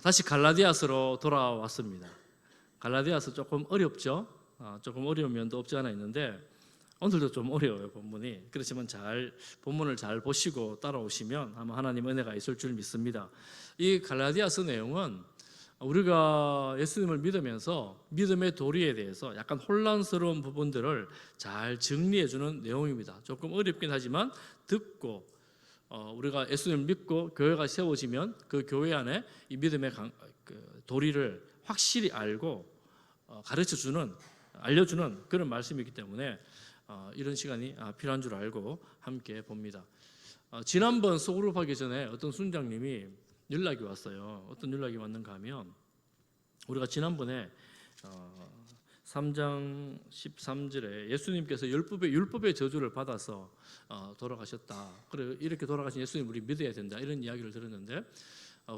다시 갈라디아서로 돌아왔습니다. 갈라디아서 조금 어렵죠. 조금 어려운 면도 없지 않아 있는데 오늘도 좀 어려워요, 본문이. 그렇지만 본문을 잘 보시고 따라오시면 아마 하나님 은혜가 있을 줄 믿습니다. 이 갈라디아서 내용은 우리가 예수님을 믿으면서 믿음의 도리에 대해서 약간 혼란스러운 부분들을 잘 정리해주는 내용입니다. 조금 어렵긴 하지만 듣고 우리가 예수님을 믿고 교회가 세워지면 그 교회 안에 이 믿음의 도리를 확실히 알고 가르쳐주는, 알려주는 그런 말씀이기 때문에 이런 시간이 필요한 줄 알고 함께 봅니다. 지난번 소그룹하기 전에 어떤 순장님이 연락이 왔어요. 어떤 연락이 왔는가 하면 우리가 지난번에 3장 13절에 예수님께서 율법의 저주를 받아서 돌아가셨다. 그래 이렇게 돌아가신 예수님 우리 믿어야 된다. 이런 이야기를 들었는데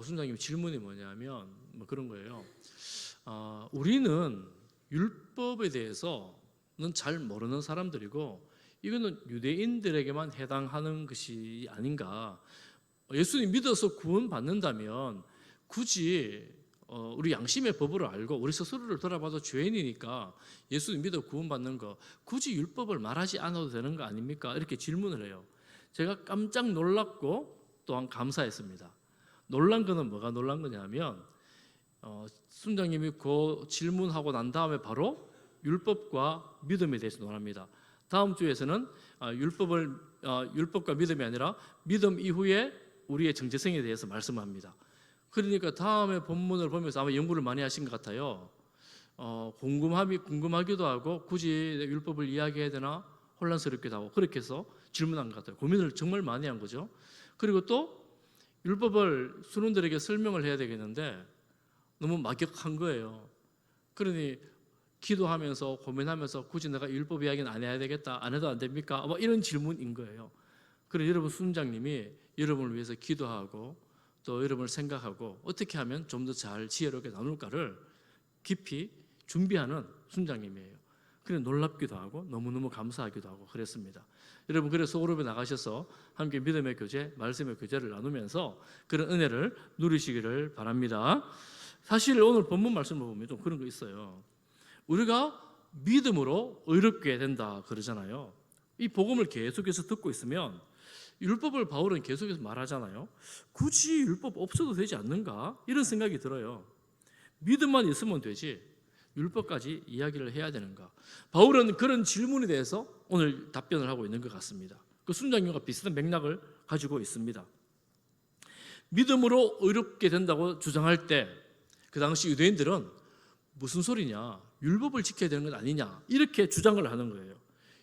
순장님 질문이 뭐냐면 그런 거예요. 우리는 율법에 대해서는 잘 모르는 사람들이고 이거는 유대인들에게만 해당하는 것이 아닌가. 예수님 믿어서 구원받는다면 굳이 우리 양심의 법을 알고 우리 스스로를 돌아봐도 죄인이니까 예수님 믿어 구원받는 거 굳이 율법을 말하지 않아도 되는 거 아닙니까? 이렇게 질문을 해요. 제가 깜짝 놀랐고 또한 감사했습니다. 놀란 거는 뭐가 놀란 거냐면 순장님이 그 질문하고 난 다음에 바로 율법과 믿음에 대해서 논합니다. 다음 주에서는 율법과 믿음이 아니라 믿음 이후에 우리의 정체성에 대해서 말씀합니다. 그러니까 다음에 본문을 보면서 아마 연구를 많이 하신 것 같아요. 궁금하기도 하고 굳이 율법을 이야기해야 되나 혼란스럽기도 하고 그렇게 해서 질문한 것 같아요. 고민을 정말 많이 한 거죠. 그리고 또 율법을 순원들에게 설명을 해야 되겠는데 너무 막역한 거예요. 그러니 기도하면서 고민하면서 굳이 내가 율법 이야기는 안 해야 되겠다, 안 해도 안 됩니까? 이런 질문인 거예요. 그래서 여러분 순장님이 여러분을 위해서 기도하고 또 여러분을 생각하고 어떻게 하면 좀 더 잘 지혜롭게 나눌까를 깊이 준비하는 순장님이에요. 그래서 놀랍기도 하고 너무너무 감사하기도 하고 그랬습니다. 여러분 그래서 소그룹에 나가셔서 함께 믿음의 교제, 말씀의 교제를 나누면서 그런 은혜를 누리시기를 바랍니다. 사실 오늘 본문 말씀을 보면 좀 그런 거 있어요. 우리가 믿음으로 의롭게 된다 그러잖아요. 이 복음을 계속해서 듣고 있으면 율법을 바울은 계속해서 말하잖아요. 굳이 율법 없어도 되지 않는가? 이런 생각이 들어요. 믿음만 있으면 되지 율법까지 이야기를 해야 되는가? 바울은 그런 질문에 대해서 오늘 답변을 하고 있는 것 같습니다. 그 순장님과 비슷한 맥락을 가지고 있습니다. 믿음으로 의롭게 된다고 주장할 때 그 당시 유대인들은 무슨 소리냐? 율법을 지켜야 되는 것 아니냐? 이렇게 주장을 하는 거예요.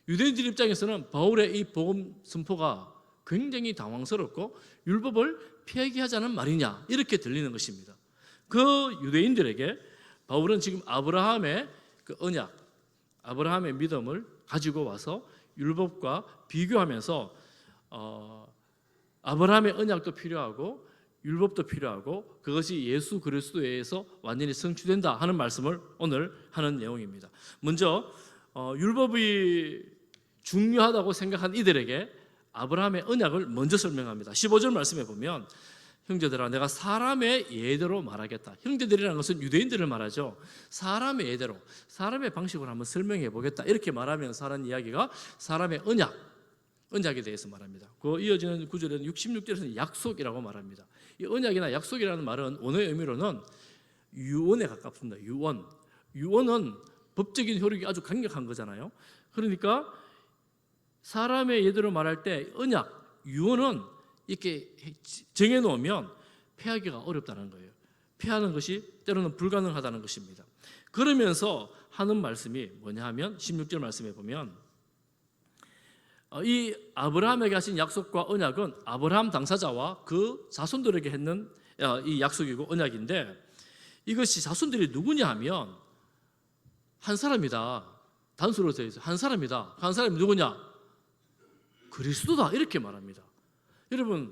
유대인들 입장에서는 바울의 이 복음 선포가 굉장히 당황스럽고 율법을 피하게 하자는 말이냐? 이렇게 들리는 것입니다. 그 유대인들에게 바울은 지금 아브라함의 그 언약, 아브라함의 믿음을 가지고 와서 율법과 비교하면서 아브라함의 언약도 필요하고 율법도 필요하고 그것이 예수 그리스도에 의해서 완전히 성취된다 하는 말씀을 오늘 하는 내용입니다. 먼저 율법이 중요하다고 생각한 이들에게 아브라함의 언약을 먼저 설명합니다. 15절 말씀에 보면 형제들아 내가 사람의 예대로 말하겠다. 형제들이라는 것은 유대인들을 말하죠. 사람의 예대로, 사람의 방식으로 한번 설명해 보겠다. 이렇게 말하면서 하는 이야기가 사람의 언약에 대해서 말합니다. 그 이어지는 구절에는 66절에서는 약속이라고 말합니다. 이 언약이나 약속이라는 말은 원어의 의미로는 유언에 가깝습니다. 유언은 법적인 효력이 아주 강력한 거잖아요. 그러니까 사람의 예대로 말할 때 언약, 유언은 이렇게 정해놓으면 폐하기가 어렵다는 거예요. 폐하는 것이 때로는 불가능하다는 것입니다. 그러면서 하는 말씀이 뭐냐 하면 16절 말씀에 보면 이 아브라함에게 하신 약속과 언약은 아브라함 당사자와 그 자손들에게 했는 이 약속이고 언약인데 이것이 자손들이 누구냐 하면 한 사람이다. 단수로 되어 있어요. 한 사람이다. 한 사람이 누구냐? 그리스도다. 이렇게 말합니다. 여러분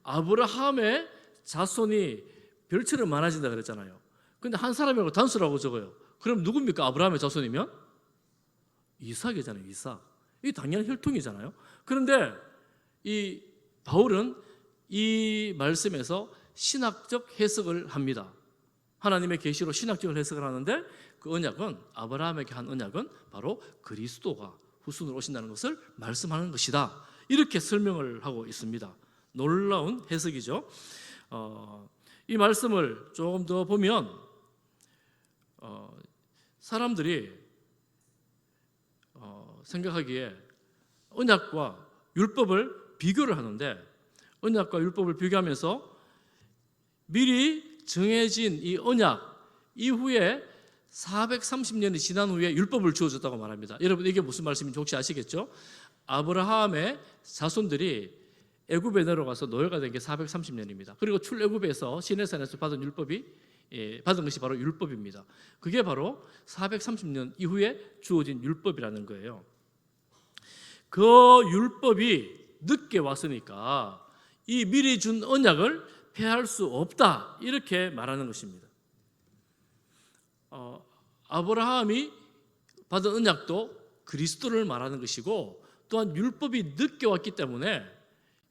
아브라함의 자손이 별처럼 많아진다 그랬잖아요. 근데 한 사람이라고 단수라고 적어요. 그럼 누굽니까? 아브라함의 자손이면? 이삭이잖아요. 이삭. 이 당연한 혈통이잖아요. 그런데 이 바울은 이 말씀에서 신학적 해석을 합니다. 하나님의 계시로 신학적 해석을 하는데 그 언약은 아브라함에게 한 언약은 바로 그리스도가 후손으로 오신다는 것을 말씀하는 것이다. 이렇게 설명을 하고 있습니다. 놀라운 해석이죠. 이 말씀을 조금 더 보면 사람들이 생각하기에 언약과 율법을 비교를 하는데 언약과 율법을 비교하면서 미리 정해진 이 언약 이후에 430년이 지난 후에 율법을 주어졌다고 말합니다. 여러분 이게 무슨 말씀인지 혹시 아시겠죠? 아브라함의 자손들이 애굽에 내려가서 노예가 된 게 430년입니다. 그리고 출애굽에서 시내산에서 받은 율법이 받은 것이 바로 율법입니다. 그게 바로 430년 이후에 주어진 율법이라는 거예요. 그 율법이 늦게 왔으니까 이 미리 준 언약을 폐할 수 없다 이렇게 말하는 것입니다. 아브라함이 받은 언약도 그리스도를 말하는 것이고 또한 율법이 늦게 왔기 때문에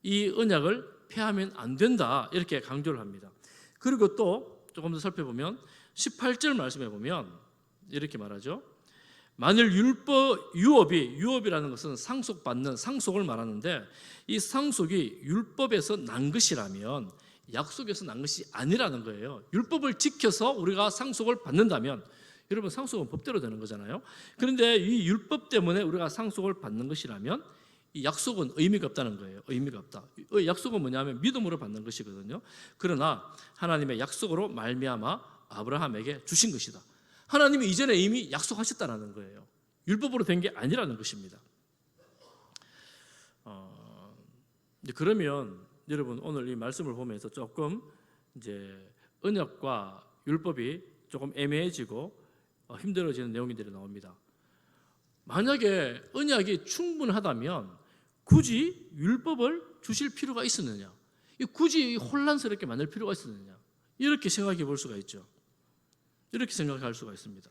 이 언약을 폐하면 안 된다 이렇게 강조를 합니다. 그리고 또 조금 더 살펴보면 18절 말씀해 보면 이렇게 말하죠. 만일 유업이라는 것은 상속받는 상속을 말하는데 이 상속이 율법에서 난 것이라면 약속에서 난 것이 아니라는 거예요. 율법을 지켜서 우리가 상속을 받는다면 여러분 상속은 법대로 되는 거잖아요. 그런데 이 율법 때문에 우리가 상속을 받는 것이라면 이 약속은 의미가 없다는 거예요. 의미가 없다. 약속은 뭐냐면 믿음으로 받는 것이거든요. 그러나 하나님의 약속으로 말미암아 아브라함에게 주신 것이다. 하나님이 이전에 이미 약속하셨다는 거예요. 율법으로 된 게 아니라는 것입니다. 그러면 여러분 오늘 이 말씀을 보면서 조금 이제 언약과 율법이 조금 애매해지고 힘들어지는 내용들이 나옵니다. 만약에 언약이 충분하다면 굳이 율법을 주실 필요가 있었느냐? 굳이 혼란스럽게 만들 필요가 있었느냐? 이렇게 생각해 볼 수가 있죠. 이렇게 생각할 수가 있습니다.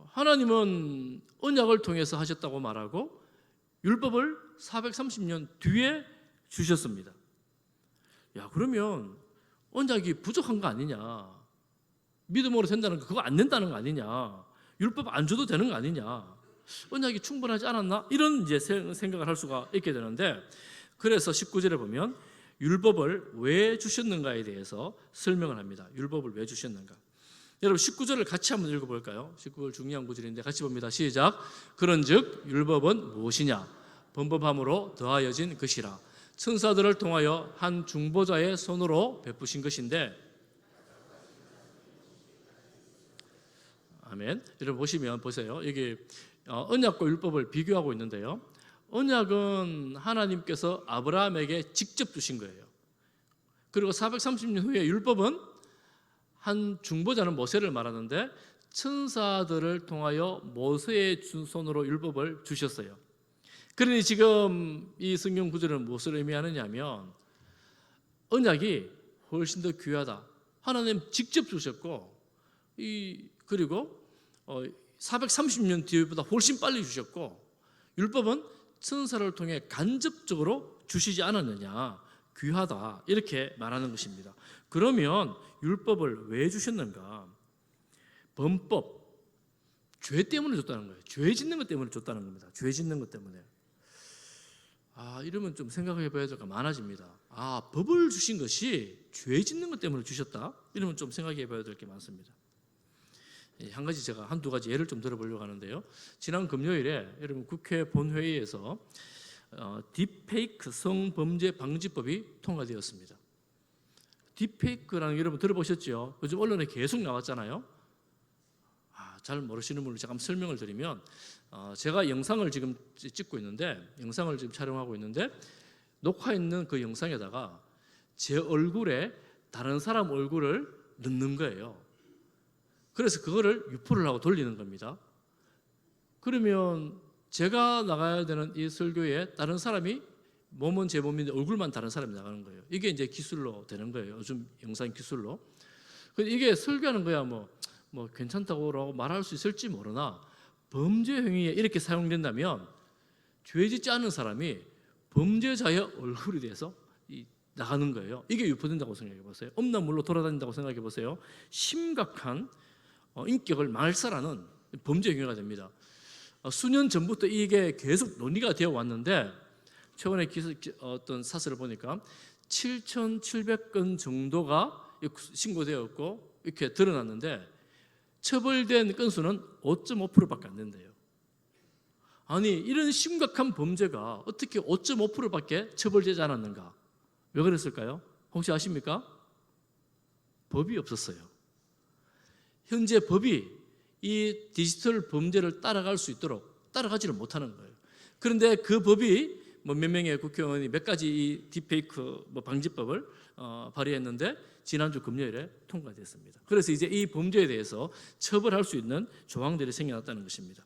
하나님은 언약을 통해서 하셨다고 말하고 율법을 430년 뒤에 주셨습니다. 야, 그러면 언약이 부족한 거 아니냐? 믿음으로 된다는 거 그거 안 된다는 거 아니냐? 율법 안 줘도 되는 거 아니냐? 언약이 충분하지 않았나? 이런 이제 생각을 할 수가 있게 되는데 그래서 19절에 보면 율법을 왜 주셨는가에 대해서 설명을 합니다. 율법을 왜 주셨는가? 여러분 19절을 같이 한번 읽어볼까요? 19절 중요한 구절인데 같이 봅니다. 시작. 그런즉 율법은 무엇이냐? 범법함으로 더하여진 것이라. 천사들을 통하여 한 중보자의 손으로 베푸신 것인데 아멘. 여러분 보시면 보세요. 여기 언약과 율법을 비교하고 있는데요. 언약은 하나님께서 아브라함에게 직접 주신 거예요. 그리고 430년 후에 율법은 한 중보자는 모세를 말하는데 천사들을 통하여 모세의 손으로 율법을 주셨어요. 그러니 지금 이 성경 구절은 무엇을 의미하느냐면 언약이 훨씬 더 귀하다. 하나님 직접 주셨고 그리고 430년 뒤보다 훨씬 빨리 주셨고 율법은 천사를 통해 간접적으로 주시지 않았느냐. 귀하다 이렇게 말하는 것입니다. 그러면 율법을 왜 주셨는가? 범법, 죄 때문에 줬다는 거예요. 죄 짓는 것 때문에 줬다는 겁니다. 죄 짓는 것 때문에. 이러면 좀 생각해 봐야 될 거 많아집니다. 법을 주신 것이 죄 짓는 것 때문에 주셨다? 이러면 좀 생각해 봐야 될 게 많습니다. 한 가지 제가 한두 가지 예를 좀 들어보려고 하는데요. 지난 금요일에 여러분 국회 본회의에서 딥페이크 성범죄 방지법이 통과되었습니다. 딥페이크라는 거 여러분 들어보셨죠? 요즘 언론에 계속 나왔잖아요. 잘 모르시는 분을 잠깐 설명을 드리면 제가 영상을 지금 찍고 있는데 영상을 지금 촬영하고 있는데 녹화했는 그 영상에다가 제 얼굴에 다른 사람 얼굴을 넣는 거예요. 그래서 그거를 유포를 하고 돌리는 겁니다. 그러면 제가 나가야 되는 이 설교에 다른 사람이 몸은 제 몸인데 얼굴만 다른 사람이 나가는 거예요. 이게 이제 기술로 되는 거예요. 요즘 영상 기술로. 이게 설교하는 거야 뭐 괜찮다고 말할 수 있을지 모르나 범죄 행위에 이렇게 사용된다면 죄 짓지 않은 사람이 범죄자의 얼굴이 돼서 나가는 거예요. 이게 유포된다고 생각해 보세요. 음란물로 돌아다닌다고 생각해 보세요. 심각한 인격을 말살하는 범죄 행위가 됩니다. 수년 전부터 이게 계속 논의가 되어 왔는데 최근에 어떤 사설을 보니까 7,700건 정도가 신고되었고 이렇게 드러났는데 처벌된 건수는 5.5%밖에 안 된대요. 아니 이런 심각한 범죄가 어떻게 5.5%밖에 처벌되지 않았는가? 왜 그랬을까요? 혹시 아십니까? 법이 없었어요. 현재 법이 이 디지털 범죄를 따라갈 수 있도록 따라가지를 못하는 거예요. 그런데 그 법이 몇 명의 국회의원이 몇 가지 이 딥페이크 방지법을 발의했는데 지난주 금요일에 통과됐습니다. 그래서 이제 이 범죄에 대해서 처벌할 수 있는 조항들이 생겨났다는 것입니다.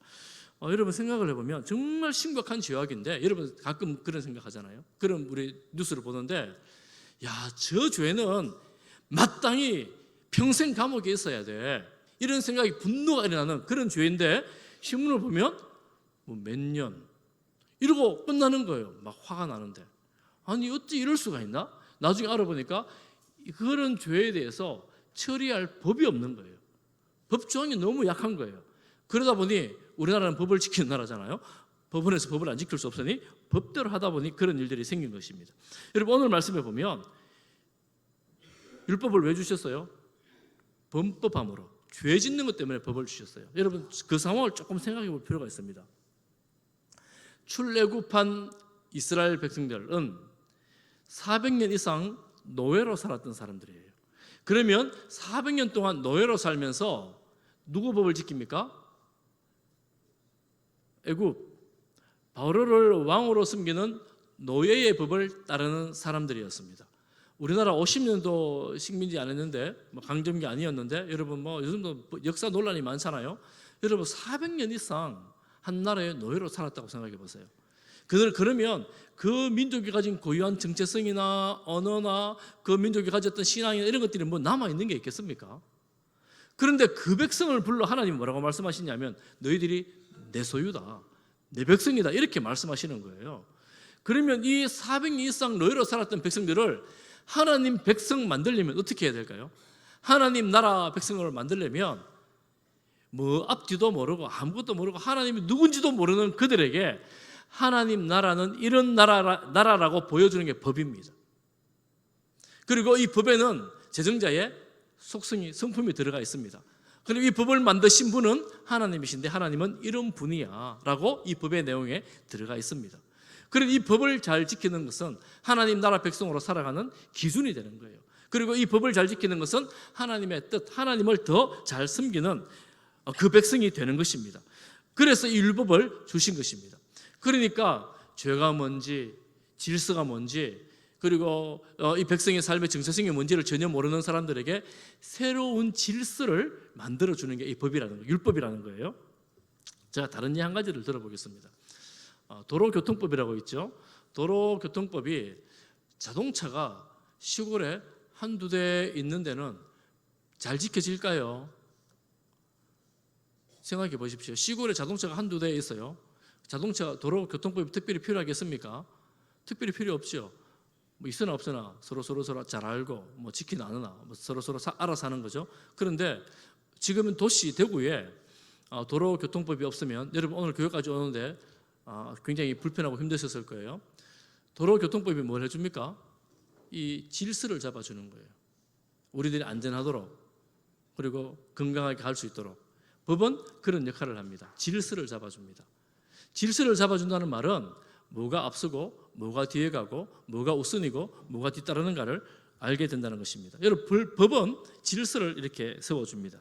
여러분 생각을 해보면 정말 심각한 죄악인데 여러분 가끔 그런 생각하잖아요. 그럼 우리 뉴스를 보는데 야, 저 죄는 마땅히 평생 감옥에 있어야 돼. 이런 생각이 분노가 일어나는 그런 죄인데 신문을 보면 뭐 몇 년 이러고 끝나는 거예요. 막 화가 나는데 아니 어찌 이럴 수가 있나? 나중에 알아보니까 그런 죄에 대해서 처리할 법이 없는 거예요. 법 조항이 너무 약한 거예요. 그러다 보니 우리나라는 법을 지키는 나라잖아요. 법원에서 법을 안 지킬 수 없으니 법대로 하다 보니 그런 일들이 생긴 것입니다. 여러분 오늘 말씀해 보면 율법을 왜 주셨어요? 범법함으로 죄 짓는 것 때문에 법을 주셨어요. 여러분 그 상황을 조금 생각해 볼 필요가 있습니다. 출애굽한 이스라엘 백성들은 400년 이상 노예로 살았던 사람들이에요. 그러면 400년 동안 노예로 살면서 누구 법을 지킵니까? 애굽 바로를 왕으로 섬기는 노예의 법을 따르는 사람들이었습니다. 우리나라 50년도 식민지 안 했는데 강점기 아니었는데 여러분 요즘도 역사 논란이 많잖아요. 여러분 400년 이상 한 나라의 노예로 살았다고 생각해 보세요. 그러면 그 민족이 가진 고유한 정체성이나 언어나 그 민족이 가졌던 신앙이나 이런 것들이 뭐 남아 있는 게 있겠습니까? 그런데 그 백성을 불러 하나님이 뭐라고 말씀하시냐면 너희들이 내 소유다, 내 백성이다 이렇게 말씀하시는 거예요. 그러면 이 400년 이상 노예로 살았던 백성들을 하나님 백성 만들려면 어떻게 해야 될까요? 하나님 나라 백성을 만들려면 뭐 앞뒤도 모르고 아무것도 모르고 하나님이 누군지도 모르는 그들에게 하나님 나라는 이런 나라라고 보여주는 게 법입니다. 그리고 이 법에는 제정자의 속성이 성품이 들어가 있습니다. 그리고 이 법을 만드신 분은 하나님이신데 하나님은 이런 분이야 라고 이 법의 내용에 들어가 있습니다. 그리고 이 법을 잘 지키는 것은 하나님 나라 백성으로 살아가는 기준이 되는 거예요. 그리고 이 법을 잘 지키는 것은 하나님의 뜻, 하나님을 더 잘 섬기는 그 백성이 되는 것입니다. 그래서 이 율법을 주신 것입니다. 그러니까 죄가 뭔지 질서가 뭔지 그리고 이 백성의 삶의 정체성이 뭔지를 전혀 모르는 사람들에게 새로운 질서를 만들어주는 게 이 법이라는 거예요. 율법이라는 거예요. 제가 다른 예 한 가지를 들어보겠습니다. 도로교통법이라고 있죠. 도로교통법이 자동차가 시골에 한두 대 있는 데는 잘 지켜질까요? 생각해 보십시오. 시골에 자동차가 한두 대 있어요. 자동차 도로교통법이 특별히 필요하겠습니까? 특별히 필요 없죠. 뭐 있으나 없으나 서로 잘 알고 뭐 지키나 안 하나 뭐 서로 알아서 하는 거죠. 그런데 지금은 도시 대구에 도로교통법이 없으면 여러분 오늘 교회까지 오는데 굉장히 불편하고 힘드셨을 거예요. 도로교통법이 뭘 해줍니까? 이 질서를 잡아주는 거예요. 우리들이 안전하도록 그리고 건강하게 갈 수 있도록 법은 그런 역할을 합니다. 질서를 잡아줍니다. 질서를 잡아준다는 말은 뭐가 앞서고 뭐가 뒤에 가고 뭐가 우선이고 뭐가 뒤따르는가를 알게 된다는 것입니다. 여러분 법은 질서를 이렇게 세워줍니다.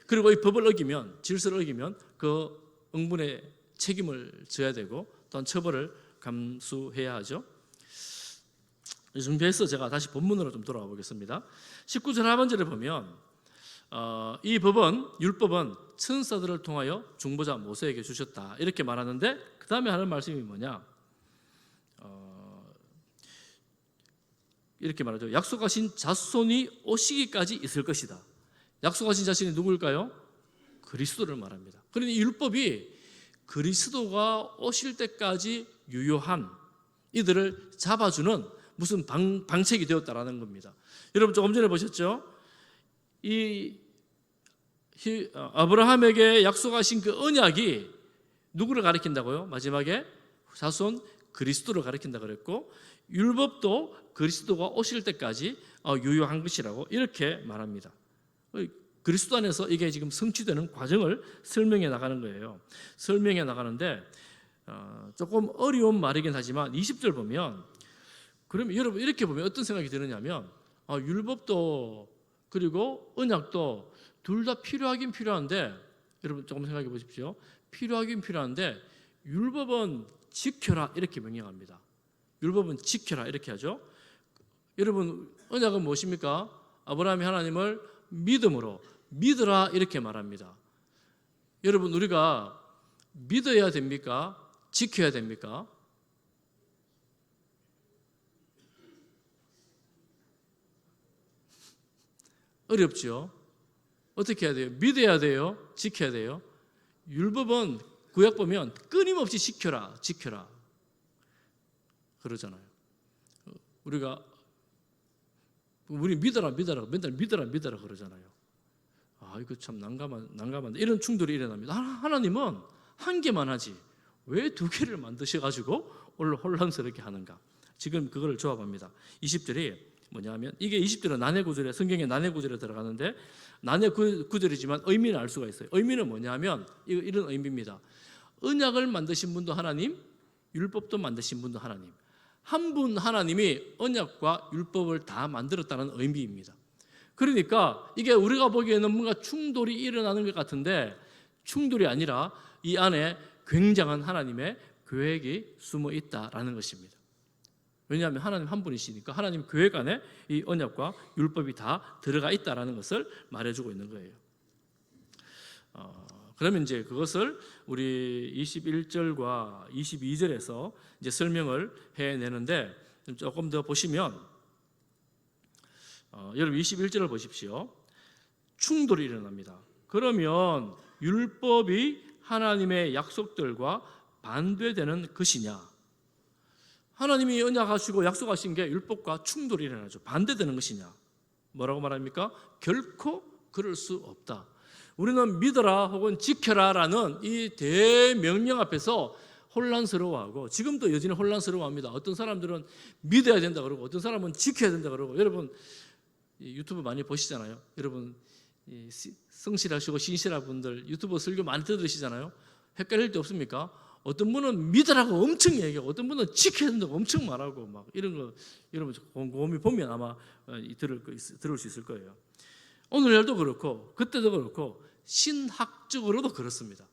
그리고 이 법을 어기면 질서를 어기면 그 응분의 책임을 져야 되고 또한 처벌을 감수해야 하죠. 준비해서 제가 다시 본문으로 좀 돌아가 보겠습니다. 19절 하반절에 보면 이 법은 율법은 천사들을 통하여 중보자 모세에게 주셨다 이렇게 말하는데 그 다음에 하는 말씀이 뭐냐? 이렇게 말하죠. 약속하신 자손이 오시기까지 있을 것이다. 약속하신 자손이 누구일까요? 그리스도를 말합니다. 그러니 율법이 그리스도가 오실 때까지 유효한 이들을 잡아주는 무슨 방책이 되었다라는 겁니다. 여러분 조금 전에 보셨죠? 아브라함에게 약속하신 그 언약이 누구를 가리킨다고요? 마지막에 자손 그리스도를 가리킨다 그랬고, 율법도 그리스도가 오실 때까지 유효한 것이라고 이렇게 말합니다. 그리스도 안에서 이게 지금 성취되는 과정을 설명해 나가는 거예요. 설명해 나가는데 조금 어려운 말이긴 하지만 20절 보면, 그러면 여러분 이렇게 보면 어떤 생각이 드느냐면, 율법도 그리고 언약도 둘 다 필요하긴 필요한데, 여러분 조금 생각해 보십시오. 필요하긴 필요한데 율법은 지켜라 이렇게 명령합니다. 율법은 지켜라 이렇게 하죠. 여러분 언약은 무엇입니까? 아브라함이 하나님을 믿음으로 믿으라 이렇게 말합니다. 여러분 우리가 믿어야 됩니까? 지켜야 됩니까? 어렵죠. 어떻게 해야 돼요? 믿어야 돼요? 지켜야 돼요? 율법은 구약 보면 끊임없이 지켜라 그러잖아요. 우리 믿어라 맨날 믿어라 그러잖아요. 이거 참 난감한데 이런 충돌이 일어납니다. 하나님은 한 개만 하지 왜 두 개를 만드셔가지고 혼란스럽게 하는가? 지금 그걸 조합합니다. 20절이 뭐냐면, 이게 20절은 난해 구절에, 성경에 난해 구절에 들어가는데 난해 구절이지만 의미는 알 수가 있어요. 의미는 뭐냐면 이런 의미입니다. 언약을 만드신 분도 하나님, 율법도 만드신 분도 하나님, 한 분 하나님이 언약과 율법을 다 만들었다는 의미입니다. 그러니까 이게 우리가 보기에는 뭔가 충돌이 일어나는 것 같은데 충돌이 아니라 이 안에 굉장한 하나님의 계획이 숨어 있다라는 것입니다. 왜냐하면 하나님 한 분이시니까 하나님 계획 안에 이 언약과 율법이 다 들어가 있다라는 것을 말해주고 있는 거예요. 그러면 이제 그것을 우리 21절과 22절에서 이제 설명을 해내는데, 조금 더 보시면 여러분 21절을 보십시오. 충돌이 일어납니다. 그러면 율법이 하나님의 약속들과 반대되는 것이냐? 하나님이 언약하시고 약속하신 게 율법과 충돌이 일어나죠. 반대되는 것이냐? 뭐라고 말합니까? 결코 그럴 수 없다. 우리는 믿어라 혹은 지켜라라는 이 대명령 앞에서 혼란스러워하고, 지금도 여전히 혼란스러워합니다. 어떤 사람들은 믿어야 된다 그러고 어떤 사람은 지켜야 된다 그러고. 여러분 유튜브 많이 보시잖아요. 여러분 성실하시고 신실한 분들 유튜브 설교 많이 들으시잖아요. 헷갈릴 데 없습니까? 어떤 분은 믿으라고 엄청 얘기하고 어떤 분은 지켜야 된다고 엄청 말하고 막 이런 거 여러분 곰곰이 보면 아마 들을 수 있을 거예요. 오늘날도 그렇고 그때도 그렇고 신학적으로도 그렇습니다.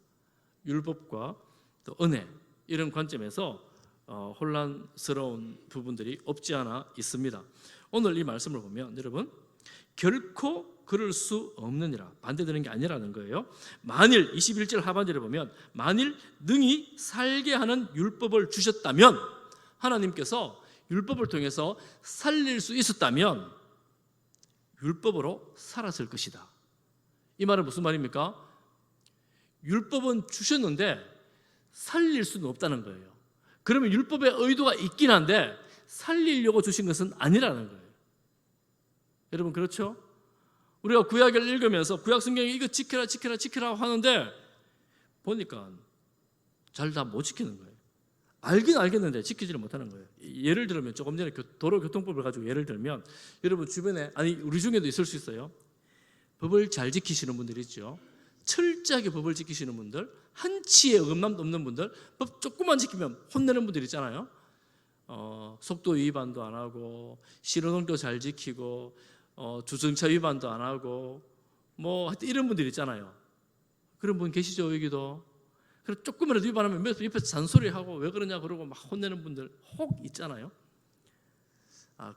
율법과 또 은혜 이런 관점에서 혼란스러운 부분들이 없지 않아 있습니다. 오늘 이 말씀을 보면 여러분 결코 그럴 수 없느니라, 반대되는 게 아니라는 거예요. 만일 21절 하반절에 보면 만일 능히 살게 하는 율법을 주셨다면, 하나님께서 율법을 통해서 살릴 수 있었다면 율법으로 살았을 것이다. 이 말은 무슨 말입니까? 율법은 주셨는데 살릴 수는 없다는 거예요. 그러면 율법의 의도가 있긴 한데 살리려고 주신 것은 아니라는 거예요. 여러분 그렇죠? 우리가 구약을 읽으면서 구약 성경에 이거 지켜라 하는데 보니까 잘 다 못 지키는 거예요. 알긴 알겠는데 지키지를 못하는 거예요. 예를 들면 조금 전에 도로교통법을 가지고 예를 들면 여러분 주변에, 아니 우리 중에도 있을 수 있어요. 법을 잘 지키시는 분들이 있죠. 철저하게 법을 지키시는 분들, 한치의 어긋남도 없는 분들, 법 조금만 지키면 혼내는 분들 있잖아요. 속도 위반도 안 하고 신호등도 잘 지키고 주정차 위반도 안 하고 뭐 하여튼 이런 분들 있잖아요. 그런 분 계시죠 여기도. 그래서 조금이라도 위반하면 옆에서 잔소리하고 왜 그러냐 그러고 막 혼내는 분들 혹 있잖아요.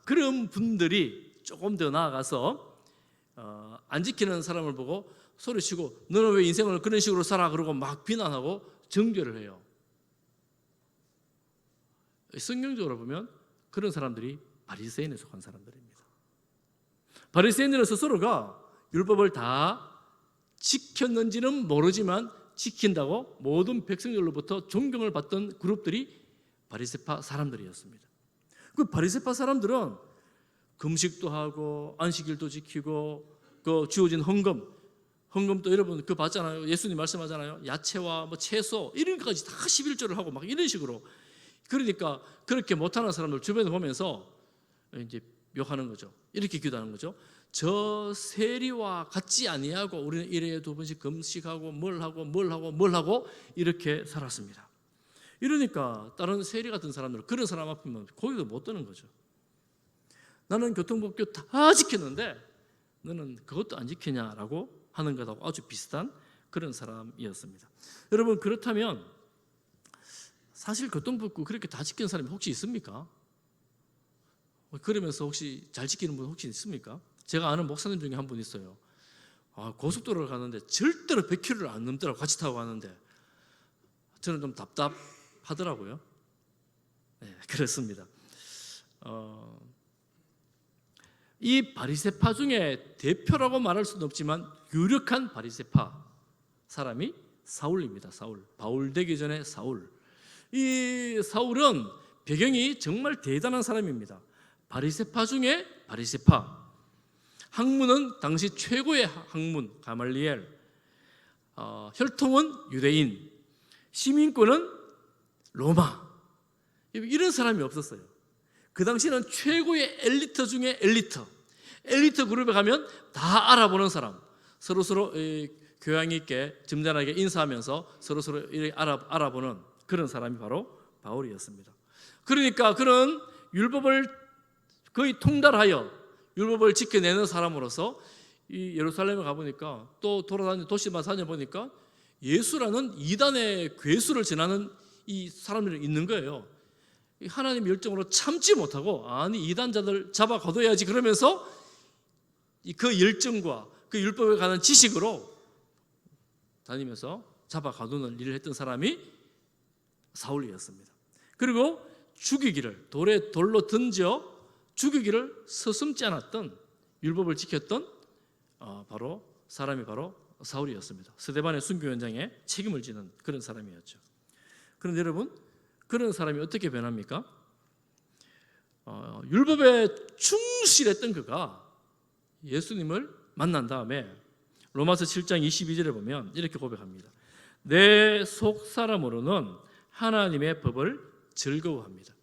그런 분들이 조금 더 나아가서 안 지키는 사람을 보고 소리치고 너는 왜 인생을 그런 식으로 살아 그러고 막 비난하고 정죄를 해요. 성경적으로 보면 그런 사람들이 바리새인에 속한 사람들입니다. 바리새인들은 스스로가 율법을 다 지켰는지는 모르지만 지킨다고 모든 백성들로부터 존경을 받던 그룹들이 바리새파 사람들이었습니다. 그 바리새파 사람들은 금식도 하고 안식일도 지키고 그 주어진 헌금도 여러분 그 봤잖아요. 예수님 말씀하잖아요. 야채와 뭐 채소 이런 것까지 다 11조를 하고 막 이런 식으로. 그러니까 그렇게 못하는 사람들 주변에 보면서 이제 욕하는 거죠. 이렇게 기도하는 거죠. 저 세리와 같지 아니하고 우리는 일회에 2번씩 금식하고 뭘 하고 이렇게 살았습니다. 이러니까 다른 세리 같은 사람들 그런 사람 앞이면 고개도 못 드는 거죠. 나는 교통법규 다 지켰는데 너는 그것도 안 지키냐라고 하는 것하고 아주 비슷한 그런 사람이었습니다. 여러분 그렇다면 사실 교통법규 그렇게 다 지키는 사람이 혹시 있습니까? 그러면서 혹시 잘 지키는 분 혹시 있습니까? 제가 아는 목사님 중에 한 분 있어요. 고속도로를 가는데 절대로 100km를 안 넘더라고. 같이 타고 가는데 저는 좀 답답하더라고요. 네, 그렇습니다. 이 바리새파 중에 대표라고 말할 수는 없지만 유력한 바리새파 사람이 사울입니다. 사울. 바울 되기 전에 사울. 이 사울은 배경이 정말 대단한 사람입니다. 바리새파 중에 바리새파. 학문은 당시 최고의 학문 가말리엘. 혈통은 유대인. 시민권은 로마. 이런 사람이 없었어요. 그 당시는 최고의 엘리트 중에 엘리트 그룹에 가면 다 알아보는 사람, 서로서로 교양 있게 점잖하게 인사하면서 서로서로 알아보는 그런 사람이 바로 바울이었습니다. 그러니까 그런 율법을 거의 통달하여 율법을 지켜내는 사람으로서 이 예루살렘에 가보니까 또 돌아다니는 도시만 다녀보니까 예수라는 이단의 괴수를 전하는 이 사람들이 있는 거예요. 하나님 열정으로 참지 못하고 아니 이단자들 잡아 거둬야지 그러면서 그 열정과 그 율법에 관한 지식으로 다니면서 잡아 가두는 일을 했던 사람이 사울이었습니다. 그리고 죽이기를 돌로 던져 죽이기를 서슴지 않았던 율법을 지켰던 사람이 바로 사울이었습니다. 스데반의 순교 현장에 책임을 지는 그런 사람이었죠. 그런데 여러분 그런 사람이 어떻게 변합니까? 율법에 충실했던 그가 예수님을 만난 다음에 로마서 7장 22절에 보면 이렇게 고백합니다. 내 속 사람으로는 하나님의 법을 즐거워합니다.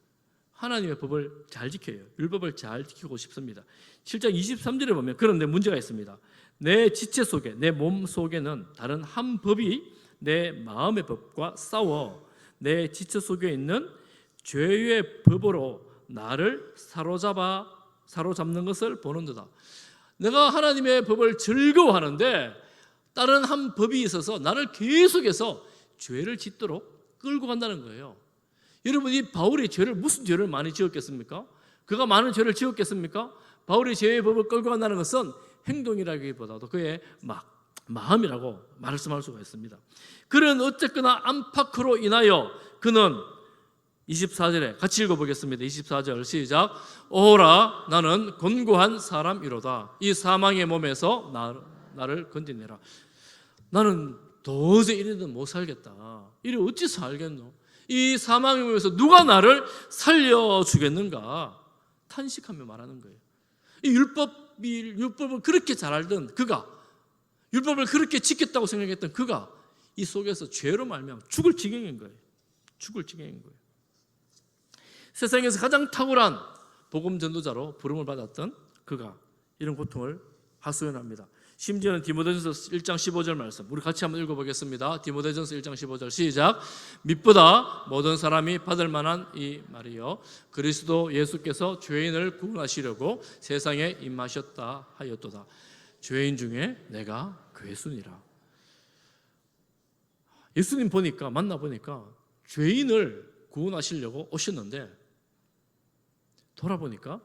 하나님의 법을 잘 지켜요. 율법을 잘 지키고 싶습니다. 7장 23절에 보면 그런데 문제가 있습니다. 내 지체 속에 내 몸 속에는 다른 한 법이 내 마음의 법과 싸워 내 지체 속에 있는 죄의 법으로 나를 사로잡는 것을 보는도다. 내가 하나님의 법을 즐거워하는데 다른 한 법이 있어서 나를 계속해서 죄를 짓도록 끌고 간다는 거예요. 여러분 이 바울이 무슨 죄를 많이 지었겠습니까? 그가 많은 죄를 지었겠습니까? 바울이 죄의 법을 끌고 간다는 것은 행동이라기보다도 그의 마음이라고 말씀할 수가 있습니다. 그는 어쨌거나 안팎으로 인하여 그는 24절에 같이 읽어보겠습니다. 24절 시작. 오라 나는 곤고한 사람이로다. 이 사망의 몸에서 나를 건져내라. 나는 도저히 이래도 못 살겠다. 이래 어찌 살겠노? 이 사망의 몸에서 누가 나를 살려주겠는가? 탄식하며 말하는 거예요. 이 율법을 그렇게 잘 알던 그가 율법을 그렇게 지켰다고 생각했던 그가 이 속에서 죄로 말미암아 죽을 지경인 거예요. 세상에서 가장 탁월한 복음 전도자로 부름을 받았던 그가 이런 고통을 하소연합니다. 심지어는 디모데전서 1장 15절 말씀 우리 같이 한번 읽어보겠습니다. 디모데전서 1장 15절 시작. 밑보다 모든 사람이 받을 만한 이 말이요 그리스도 예수께서 죄인을 구원하시려고 세상에 임하셨다 하였도다. 죄인 중에 내가 괴순이라. 예수님 만나보니까 죄인을 구원하시려고 오셨는데 돌아보니까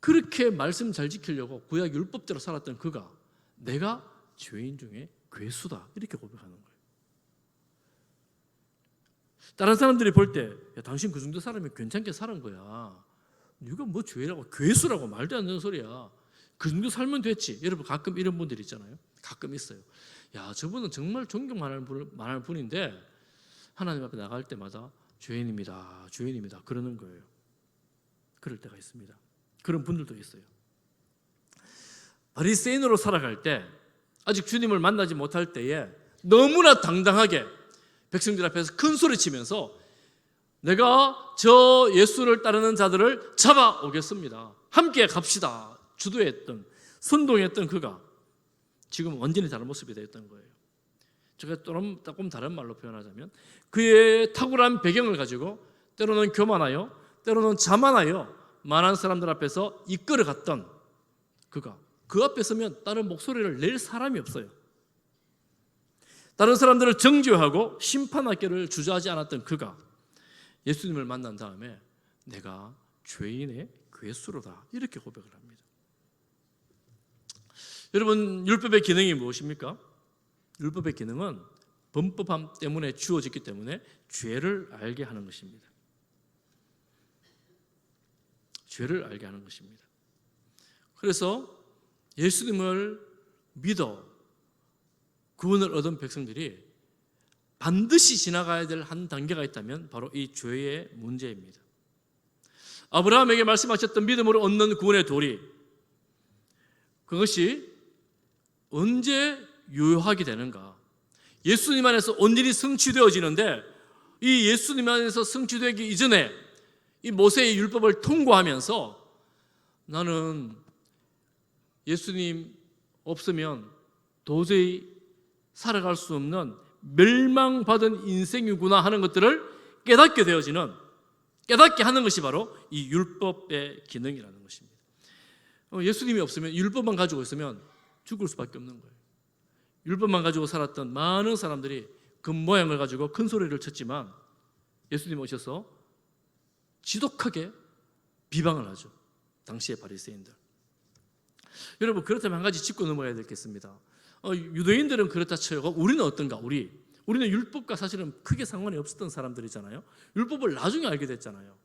그렇게 말씀 잘 지키려고 구약 율법대로 살았던 그가 내가 죄인 중에 괴수다 이렇게 고백하는 거예요. 다른 사람들이 볼 때 당신 그 정도 사람이 괜찮게 사는 거야. 네가 뭐 죄라고 괴수라고 말도 안 되는 소리야. 그 정도 살면 됐지. 여러분 가끔 이런 분들 있잖아요. 가끔 있어요. 야 저분은 정말 존경만할 분인데 하나님 앞에 나갈 때마다 죄인입니다 그러는 거예요. 그럴 때가 있습니다. 그런 분들도 있어요. 바리새인으로 살아갈 때, 아직 주님을 만나지 못할 때에 너무나 당당하게 백성들 앞에서 큰 소리 치면서 내가 저 예수를 따르는 자들을 잡아오겠습니다, 함께 갑시다 주도했던, 선동했던 그가 지금 완전히 다른 모습이 되었던 거예요. 제가 조금 다른 말로 표현하자면 그의 탁월한 배경을 가지고 때로는 교만하여 때로는 자만하여 많은 사람들 앞에서 이끌어갔던 그가, 그 앞에 서면 다른 목소리를 낼 사람이 없어요. 다른 사람들을 정죄하고 심판하기를 주저하지 않았던 그가 예수님을 만난 다음에 내가 죄인의 괴수로다 이렇게 고백을 합니다. 여러분, 율법의 기능이 무엇입니까? 율법의 기능은 범법함 때문에 주어졌기 때문에 죄를 알게 하는 것입니다. 죄를 알게 하는 것입니다. 그래서 예수님을 믿어 구원을 얻은 백성들이 반드시 지나가야 될 한 단계가 있다면 바로 이 죄의 문제입니다. 아브라함에게 말씀하셨던 믿음으로 얻는 구원의 도리, 그것이 언제 유효하게 되는가? 예수님 안에서 온전히 성취되어지는데 이 예수님 안에서 성취되기 이전에 이 모세의 율법을 통과하면서 나는 예수님 없으면 도저히 살아갈 수 없는 멸망받은 인생이구나 하는 것들을 깨닫게 하는 것이 바로 이 율법의 기능이라는 것입니다. 예수님이 없으면, 율법만 가지고 있으면 죽을 수밖에 없는 거예요. 율법만 가지고 살았던 많은 사람들이 그 모양을 가지고 큰 소리를 쳤지만 예수님 오셔서 지독하게 비방을 하죠. 당시의 바리새인들. 여러분, 그렇다면 한 가지 짚고 넘어가야 되겠습니다. 유대인들은 그렇다 쳐요. 우리는 어떤가? 우리는 율법과 사실은 크게 상관이 없었던 사람들이잖아요. 율법을 나중에 알게 됐잖아요.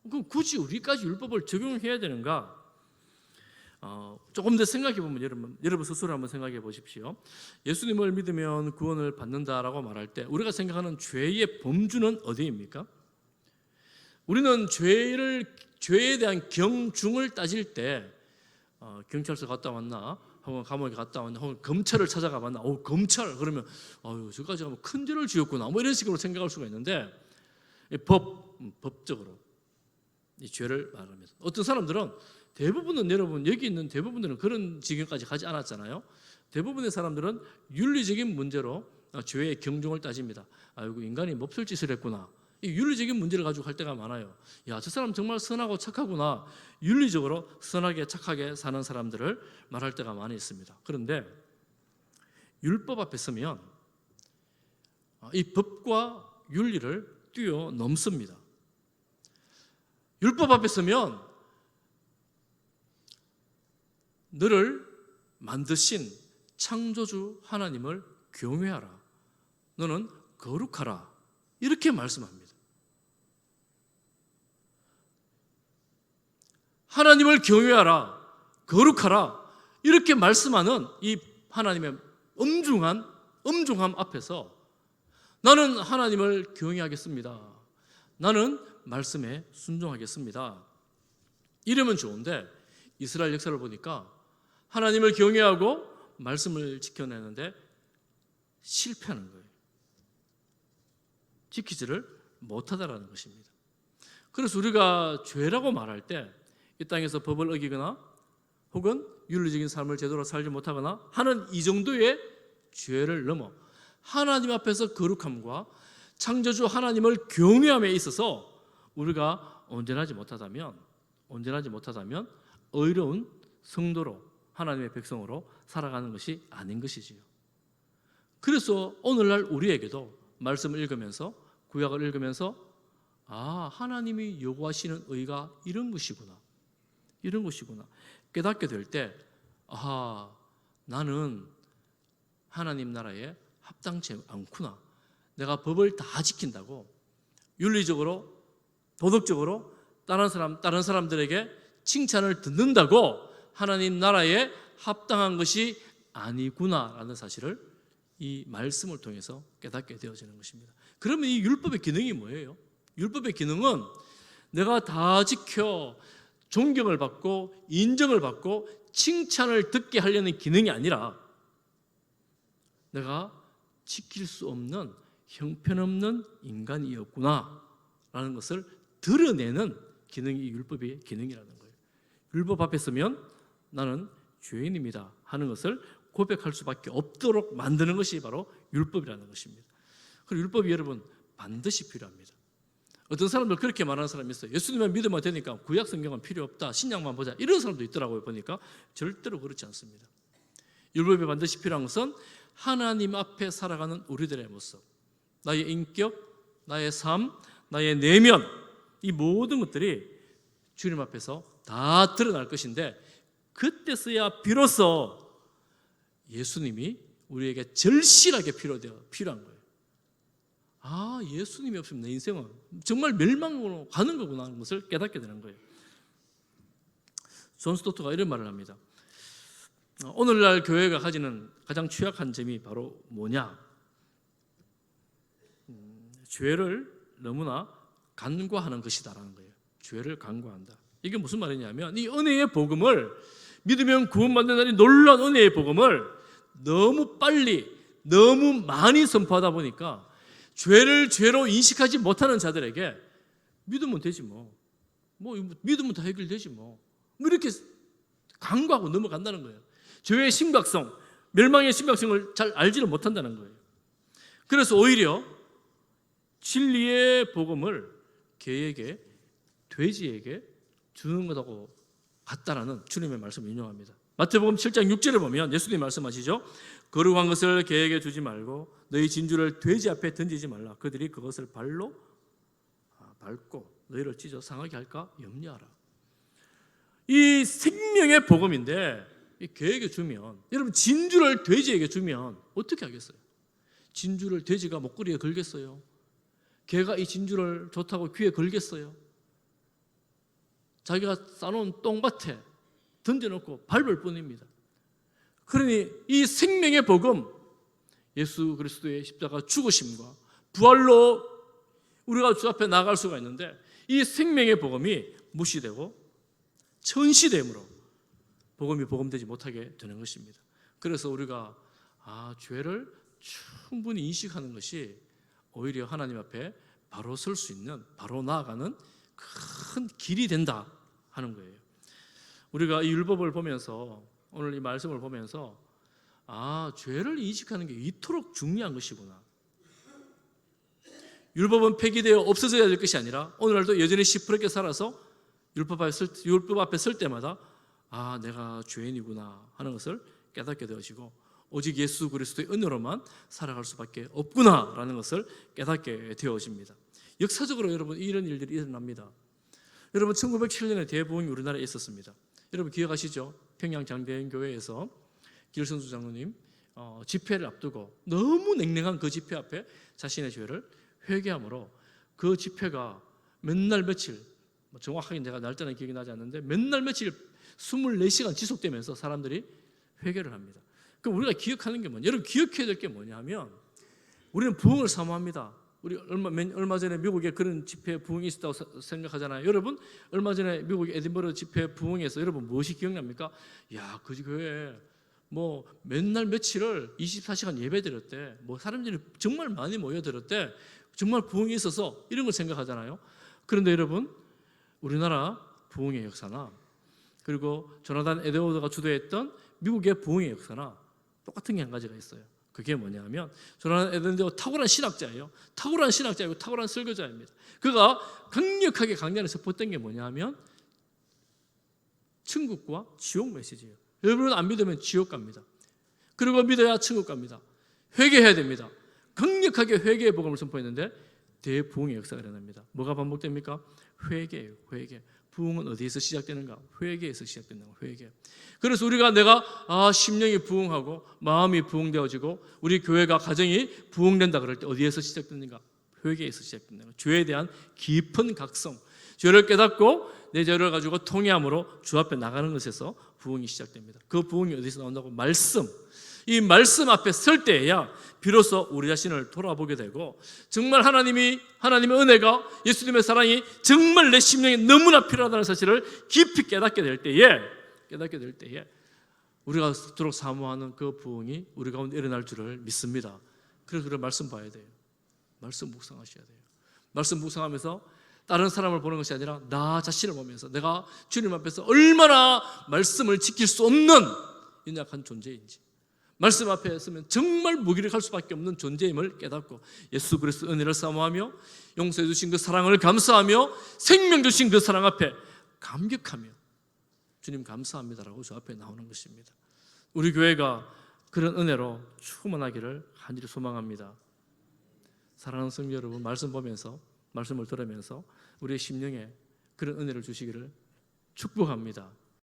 그럼 굳이 우리까지 율법을 적용해야 되는가? 조금 더 생각해 보면 여러분 스스로 한번 생각해 보십시오. 예수님을 믿으면 구원을 받는다라고 말할 때 우리가 생각하는 죄의 범주는 어디입니까? 우리는 죄에 대한 경중을 따질 때 경찰서 갔다 왔나, 혹은 감옥에 갔다 왔나, 혹은 검찰을 찾아가 봤나, 검찰 그러면 저까지 가면 큰 죄를 지었구나, 뭐 이런 식으로 생각할 수가 있는데, 법적으로 이 죄를 말하면서 어떤 사람들은, 대부분은 여러분 여기 있는 대부분들은 그런 지경까지 가지 않았잖아요. 대부분의 사람들은 윤리적인 문제로 죄의 경중을 따집니다. 아이고, 인간이 몹쓸 짓을 했구나, 이 윤리적인 문제를 가지고 할 때가 많아요. 야, 저 사람 정말 선하고 착하구나, 윤리적으로 선하게 착하게 사는 사람들을 말할 때가 많이 있습니다. 그런데 율법 앞에 서면 이 법과 윤리를 뛰어넘습니다. 율법 앞에 서면 너를 만드신 창조주 하나님을 경외하라, 너는 거룩하라, 이렇게 말씀합니다. 하나님을 경외하라, 거룩하라, 이렇게 말씀하는 이 하나님의 엄중함 앞에서 나는 하나님을 경외하겠습니다, 나는 말씀에 순종하겠습니다, 이러면 좋은데 이스라엘 역사를 보니까 하나님을 경외하고 말씀을 지켜내는데 실패하는 거예요. 지키지를 못하다라는 것입니다. 그래서 우리가 죄라고 말할 때 이 땅에서 법을 어기거나 혹은 윤리적인 삶을 제대로 살지 못하거나 하는 이 정도의 죄를 넘어 하나님 앞에서 거룩함과 창조주 하나님을 경외함에 있어서 우리가 온전하지 못하다면 의로운 성도로, 하나님의 백성으로 살아가는 것이 아닌 것이지요. 그래서 오늘날 우리에게도 말씀을 읽으면서, 구약을 읽으면서 하나님이 요구하시는 의가 이런 것이구나 깨닫게 될 때, 나는 하나님 나라에 합당치 않구나, 내가 법을 다 지킨다고 윤리적으로 도덕적으로 다른 사람들에게 칭찬을 듣는다고 하나님 나라에 합당한 것이 아니구나라는 사실을 이 말씀을 통해서 깨닫게 되어지는 것입니다. 그러면 이 율법의 기능이 뭐예요? 율법의 기능은 내가 다 지켜 존경을 받고 인정을 받고 칭찬을 듣게 하려는 기능이 아니라 내가 지킬 수 없는 형편없는 인간이었구나 라는 것을 드러내는 기능이 율법의 기능이라는 거예요. 율법 앞에 서면 나는 죄인입니다 하는 것을 고백할 수밖에 없도록 만드는 것이 바로 율법이라는 것입니다. 그리고 율법이 여러분 반드시 필요합니다. 어떤 사람들 그렇게 말하는 사람이 있어요. 예수님만 믿으면 되니까 구약 성경은 필요 없다, 신약만 보자, 이런 사람도 있더라고요. 보니까 절대로 그렇지 않습니다. 율법이 반드시 필요한 것은 하나님 앞에 살아가는 우리들의 모습, 나의 인격, 나의 삶, 나의 내면, 이 모든 것들이 주님 앞에서 다 드러날 것인데, 그때서야 비로소 예수님이 우리에게 절실하게 필요한 거예요. 아, 예수님이 없으면 내 인생은 정말 멸망으로 가는 거구나 하는 것을 깨닫게 되는 거예요. 존 스토트가 이런 말을 합니다. 오늘날 교회가 가지는 가장 취약한 점이 바로 뭐냐? 죄를 너무나 간과하는 것이다라는 거예요. 죄를 간과한다. 이게 무슨 말이냐면, 이 은혜의 복음을, 믿으면 구원받는다는 놀라운 은혜의 복음을 너무 빨리, 너무 많이 선포하다 보니까 죄를 죄로 인식하지 못하는 자들에게 믿으면 되지 뭐 믿으면 다 해결되지 뭐 이렇게 간과하고 넘어간다는 거예요. 죄의 심각성, 멸망의 심각성을 잘 알지를 못한다는 거예요. 그래서 오히려 진리의 복음을 개에게, 돼지에게 주는 것하고 같다라는 주님의 말씀을 인용합니다. 마태복음 7장 6절에 보면 예수님이 말씀하시죠. 거룩한 것을 개에게 주지 말고 너희 진주를 돼지 앞에 던지지 말라. 그들이 그것을 발로 밟고 너희를 찢어 상하게 할까 염려하라. 이 생명의 복음인데 이 개에게 주면, 여러분 진주를 돼지에게 주면 어떻게 하겠어요? 진주를 돼지가 목걸이에 걸겠어요? 개가 이 진주를 좋다고 귀에 걸겠어요? 자기가 싸놓은 똥밭에 던져놓고 밟을 뿐입니다. 그러니 이 생명의 복음, 예수 그리스도의 십자가 죽으심과 부활로 우리가 주 앞에 나갈 수가 있는데, 이 생명의 복음이 무시되고 천시됨으로 복음이 복음되지 못하게 되는 것입니다. 그래서 우리가 죄를 충분히 인식하는 것이 오히려 하나님 앞에 바로 설 수 있는, 바로 나아가는 큰 길이 된다 하는 거예요. 우리가 이 율법을 보면서, 오늘 이 말씀을 보면서 죄를 인식하는 게 이토록 중요한 것이구나. 율법은 폐기되어 없어져야 될 것이 아니라 오늘날도 여전히 시퍼렇게 살아서 율법 앞에 설 때마다 내가 죄인이구나 하는 것을 깨닫게 되어지고, 오직 예수 그리스도의 은혜로만 살아갈 수밖에 없구나라는 것을 깨닫게 되어집니다. 역사적으로 여러분 이런 일들이 일어납니다. 여러분 1907년에 대부흥이 우리나라에 있었습니다. 여러분 기억하시죠? 평양 장대인 교회에서 길성수 장로님 집회를 앞두고 너무 냉랭한 그 집회 앞에 자신의 죄를 회개함으로 그 집회가 몇 날 며칠, 정확하게 내가 날짜는 기억이 나지 않는데 몇 날 며칠 24시간 지속되면서 사람들이 회개를 합니다. 그럼 우리가 기억하는 게 뭐냐? 여러분 기억해야 될 게 뭐냐면, 우리는 부흥을 사모합니다. 우리 얼마 전에 미국에 그런 집회 부흥이 있었다고 생각하잖아요. 여러분 얼마 전에 미국 에딘버러 집회 부흥에서 여러분 무엇이 기억납니까? 그 교회에 맨날 며칠을 24시간 예배 드렸대. 사람들이 정말 많이 모여들었대. 정말 부흥이 있어서 이런 걸 생각하잖아요. 그런데 여러분 우리나라 부흥의 역사나, 그리고 조나단 에드워드가 주도했던 미국의 부흥의 역사나 똑같은 게 한 가지가 있어요. 그게 뭐냐면, 조나단 에드워드가 탁월한 신학자예요. 탁월한 신학자이고 탁월한 설교자입니다. 그가 강력하게 강단에 선포했던 게 뭐냐면 천국과 지옥 메시지예요. 여러분 안 믿으면 지옥 갑니다. 그리고 믿어야 천국 갑니다. 회개해야 됩니다. 강력하게 회개의 복음을 선포했는데 대부흥의 역사가 일어납니다. 뭐가 반복됩니까? 회개예요. 회개. 부흥은 어디에서 시작되는가? 회개에서 시작된다고. 회개. 그래서 내가 심령이 부흥하고 마음이 부흥되어지고 우리 교회가 가정이 부흥된다 그럴 때 어디에서 시작되는가? 회개에서 시작된다. 죄에 대한 깊은 각성, 죄를 깨닫고 내 죄를 가지고 통회함으로 주 앞에 나가는 것에서 부흥이 시작됩니다. 그 부흥이 어디서 나온다고? 말씀. 이 말씀 앞에 설 때에야 비로소 우리 자신을 돌아보게 되고 정말 하나님의 은혜가 예수님의 사랑이 정말 내 심령에 너무나 필요하다는 사실을 깊이 깨닫게 될 때에 우리가 그토록 사모하는 그 부흥이 우리 가운데 일어날 줄을 믿습니다. 그래서 우리가 말씀 봐야 돼요. 말씀 묵상하셔야 돼요. 말씀 묵상하면서 다른 사람을 보는 것이 아니라 나 자신을 보면서 내가 주님 앞에서 얼마나 말씀을 지킬 수 없는 연약한 존재인지, 말씀 앞에 서면 정말 무기력할 수밖에 없는 존재임을 깨닫고 예수 그리스도 은혜를 사모하며 용서해 주신 그 사랑을 감사하며 생명 주신 그 사랑 앞에 감격하며 주님 감사합니다라고 저 앞에 나오는 것입니다. 우리 교회가 그런 은혜로 충만하기를 간절히 소망합니다. 사랑하는 성도 여러분, 말씀 보면서 말씀을 들으면서 우리의 심령에 그런 은혜를 주시기를 축복합니다.